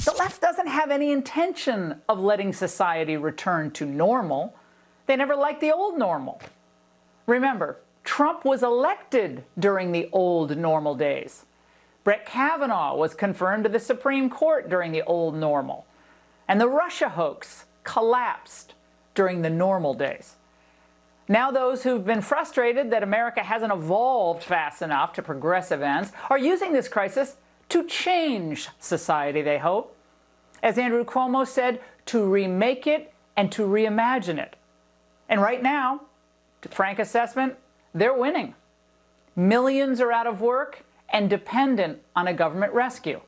The left doesn't have any intention of letting society return to normal. They never liked the old normal. Remember, Trump was elected during the old normal days. Brett Kavanaugh was confirmed to the Supreme Court during the old normal. And the Russia hoax collapsed during the normal days. Now those who've been frustrated that America hasn't evolved fast enough to progressive ends are using this crisis to change society, they hope. As Andrew Cuomo said, to remake it and to reimagine it. And right now, to frank assessment, they're winning. Millions are out of work and dependent on a government rescue.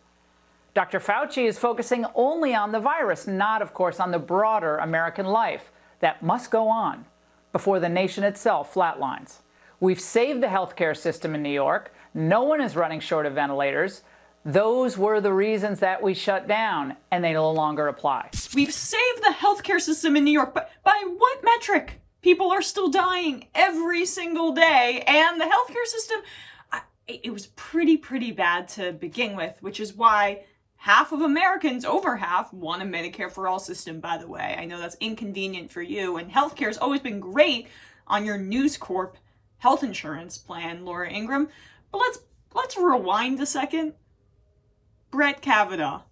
Dr. Fauci is focusing only on the virus, not, of course, on the broader American life that must go on before the nation itself flatlines. We've saved the healthcare system in New York. No one is running short of ventilators. Those were the reasons that we shut down, and they no longer apply. We've saved the healthcare system in New York, but by what metric? People are still dying every single day, and the healthcare system, it was pretty bad to begin with, which is why half of Americans, over half, want a Medicare for All system, by the way. I know that's inconvenient for you, and healthcare has always been great on your News Corp health insurance plan, Laura Ingraham. But let's rewind a second. Brett Kavanaugh.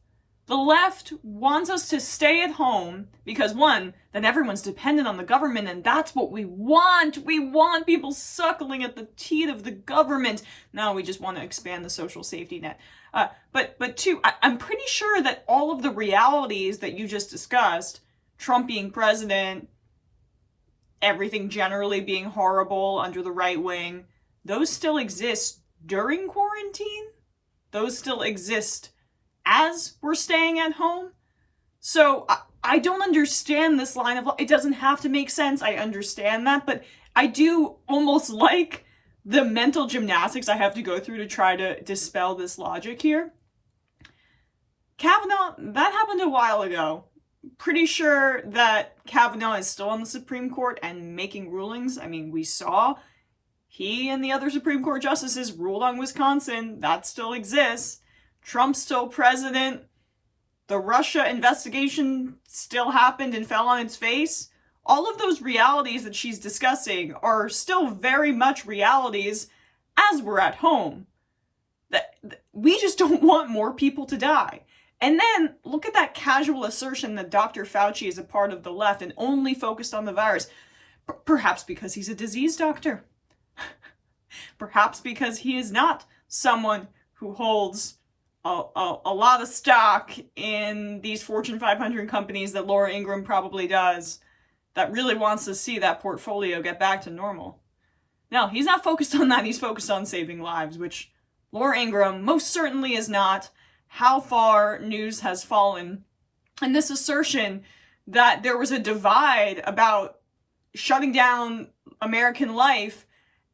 The left wants us to stay at home because, one, then everyone's dependent on the government, and that's what we want. We want people suckling at the teat of the government. No, we just want to expand the social safety net. But two, I'm pretty sure that all of the realities that you just discussed, Trump being president, everything generally being horrible under the right wing, those still exist during quarantine. Those still exist as we're staying at home. So I don't understand this line of, it doesn't have to make sense. I understand that, but I do almost like the mental gymnastics I have to go through to try to dispel this logic here. Kavanaugh, that happened a while ago. Pretty sure that Kavanaugh is still on the Supreme Court and making rulings. I mean, we saw he and the other Supreme Court justices ruled on Wisconsin. That still exists. Trump's still president. The Russia investigation still happened and fell on its face. All of those realities that she's discussing are still very much realities as we're at home. That we just don't want more people to die. And then look at that casual assertion that Dr. Fauci is a part of the left and only focused on the virus. Perhaps because he's a disease doctor. Perhaps because he is not someone who holds a lot of stock in these Fortune 500 companies that Laura Ingraham probably does, that really wants to see that portfolio get back to normal. No, he's not focused on that. He's focused on saving lives, which Laura Ingraham most certainly is not. How far news has fallen. And this assertion that there was a divide about shutting down American life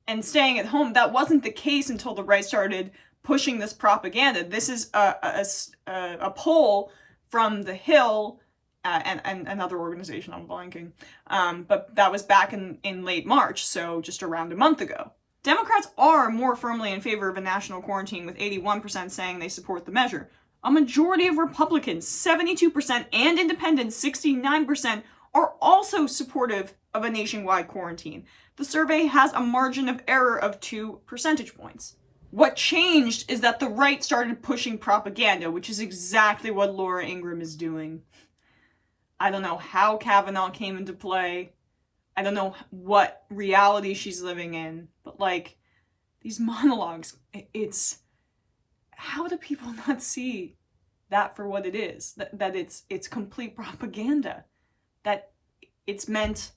and staying at home, that wasn't the case until the right started pushing this propaganda. This is a poll from The Hill and another organization, I'm blanking. But that was back in late March, so just around a month ago. Democrats are more firmly in favor of a national quarantine, with 81% saying they support the measure. A majority of Republicans, 72%, and independents, 69%, are also supportive of a nationwide quarantine. The survey has a margin of error of 2 percentage points. What changed is that the right started pushing propaganda, which is exactly what Laura Ingraham is doing. I don't know how Kavanaugh came into play. I don't know what reality she's living in. But, like, these monologues, it's... How do people not see that for what it is? That it's complete propaganda. That it's meant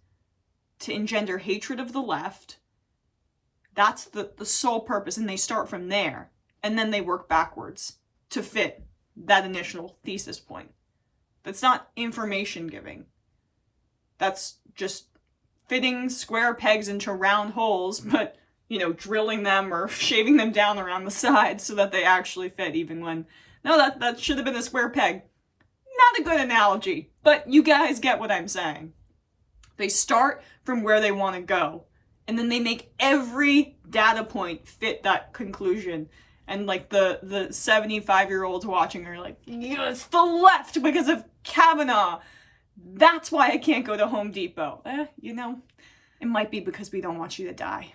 to engender hatred of the left. That's the sole purpose, and they start from there. And then they work backwards to fit that initial thesis point. That's not information giving. That's just fitting square pegs into round holes, but, you know, drilling them or shaving them down around the sides so that they actually fit, even when, no, that should have been a square peg. Not a good analogy, but you guys get what I'm saying. They start from where they want to go, and then they make every data point fit that conclusion. And like the 75-year-olds watching are like, it's the left because of Kavanaugh. That's why I can't go to Home Depot. You know, it might be because we don't want you to die.